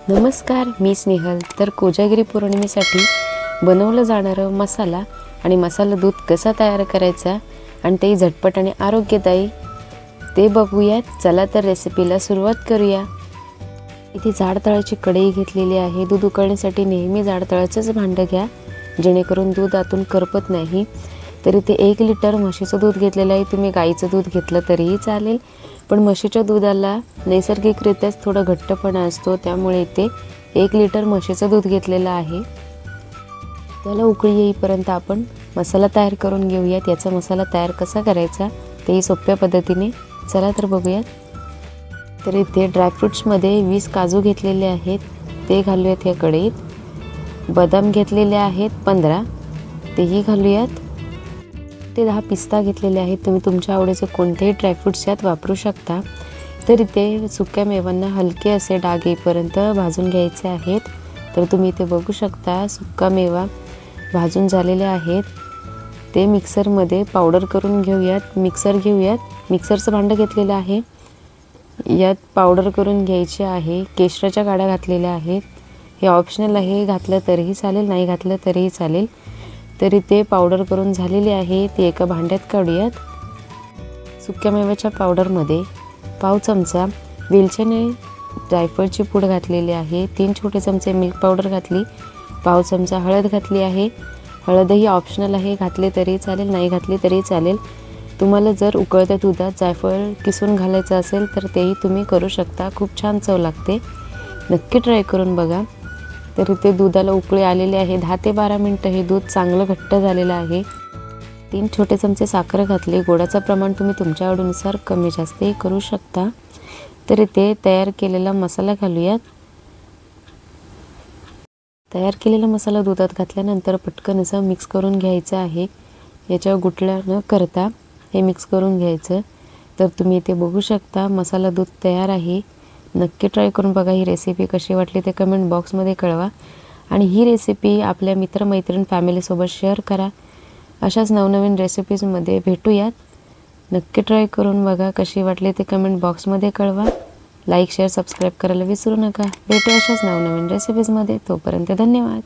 नमस्कार, मी स्नेहल। तर कोजागिरी पौर्णिमेसाठी बनवलं जाणारं मसाला आणि मसाला दूध कसा तयार करायचा आणि ते झटपट आणि आरोग्यदायी ते बघूयात। चला तर रेसिपीला सुरुवात करूया। इथे जाड तळाची कढई घेतलेली आहे। दूध उकळण्यासाठी नेहमी जाड तळाचंच भांडं घ्या, जेणेकरून दूध आतून करपत नाही। तर इथे 1 लिटर म्हशीचं दूध घेतलेलं आहे। तुम्ही गाईचं दूध घेतलं तरीही चालेल, पण म्हशीच्या दुधाला नैसर्गिकरित्याच थोडा घट्टपणा असतो, त्यामुळे इथे 1 लिटर म्हशीचं दूध घेतलेलं आहे। त्याला उकळी येईपर्यंत आपण मसाला तयार करून घेऊयात। याचा मसाला तयार कसा करायचा तेही सोप्या पद्धतीने, चला तर बघूयात। तर इथे ड्रायफ्रुट्समध्ये 20 काजू घेतलेले आहेत, ते घालूयात या कढईत। बदाम घेतलेले आहेत 15, तेही घालूयात। ते 10 पिस्ता घेतलेले आहेत। तुम्ही तुमच्या आवडीचे कोणतेही ड्रायफ्रुट्स यात वापरू शकता। तर इथे सुक्या मेवांना हलके असे डाग येईपर्यंत भाजून घ्यायचे आहेत। तर तुम्ही इथे बघू शकता सुक्का मेवा भाजून झालेले आहेत। ते मिक्सरमध्ये पावडर करून घेऊयात। मिक्सरचं भांडं घेतलेलं आहे, यात पावडर करून घ्यायची आहे। केशराच्या गाड्या घातलेल्या आहेत, हे ऑप्शनल आहे, घातलं तरीही चालेल, नाही घातलं तरीही चालेल। तरी ते पावडर करून झालेली आहे, ती एका भांड्यात काढूयात। सुक्या मेव्याच्या पावडरमध्ये पाव चमचा वेलचीने जायफळची पूड घातलेली आहे, 3 छोटे चमचे मिल्क पावडर घातली, पाव चमचा हळद घातली आहे। हळदही ऑप्शनल आहे, घातले तरी चालेल, नाही घातली तरी चालेल। तुम्हाला जर उकळत्या दुधात जायफळ किसून घालायचं असेल तर तेही तुम्ही करू शकता, खूप छान चव लागते, नक्की ट्राय करून बघा। तर इथे दुधाला उकळी आलेली आहे। 10 ते 12 मिनिटं हे दूध चांगलं घट्ट झालेलं आहे। 3 छोटे चमचे साखर घातली। गोडाचं प्रमाण तुम्ही तुमच्या आवडीनुसार कमी जास्तही करू शकता। तर इथे तयार केलेला मसाला घालूयात। तयार केलेला मसाला दुधात घातल्यानंतर पटकन असं मिक्स करून घ्यायचं आहे। याच्यावर गुठळ्या न करता हे मिक्स करून घ्यायचं। तर तुम्ही इथे बघू शकता मसाला दूध तयार आहे, नक्की ट्राय करून बघा। ही रेसिपी कशी वाटली ते कमेंट बॉक्समध्ये कळवा आणि ही रेसिपी आपल्या मित्रमैत्रीण फॅमिलीसोबत शेअर करा। अशाच नवनवीन रेसिपीजमध्ये भेटूयात, नक्की ट्राय करून बघा। कशी वाटली ते कमेंट बॉक्समध्ये कळवा। लाईक, शेअर, सबस्क्राईब करायला विसरू नका। भेटू अशाच नवनवीन रेसिपीजमध्ये, तोपर्यंत धन्यवाद।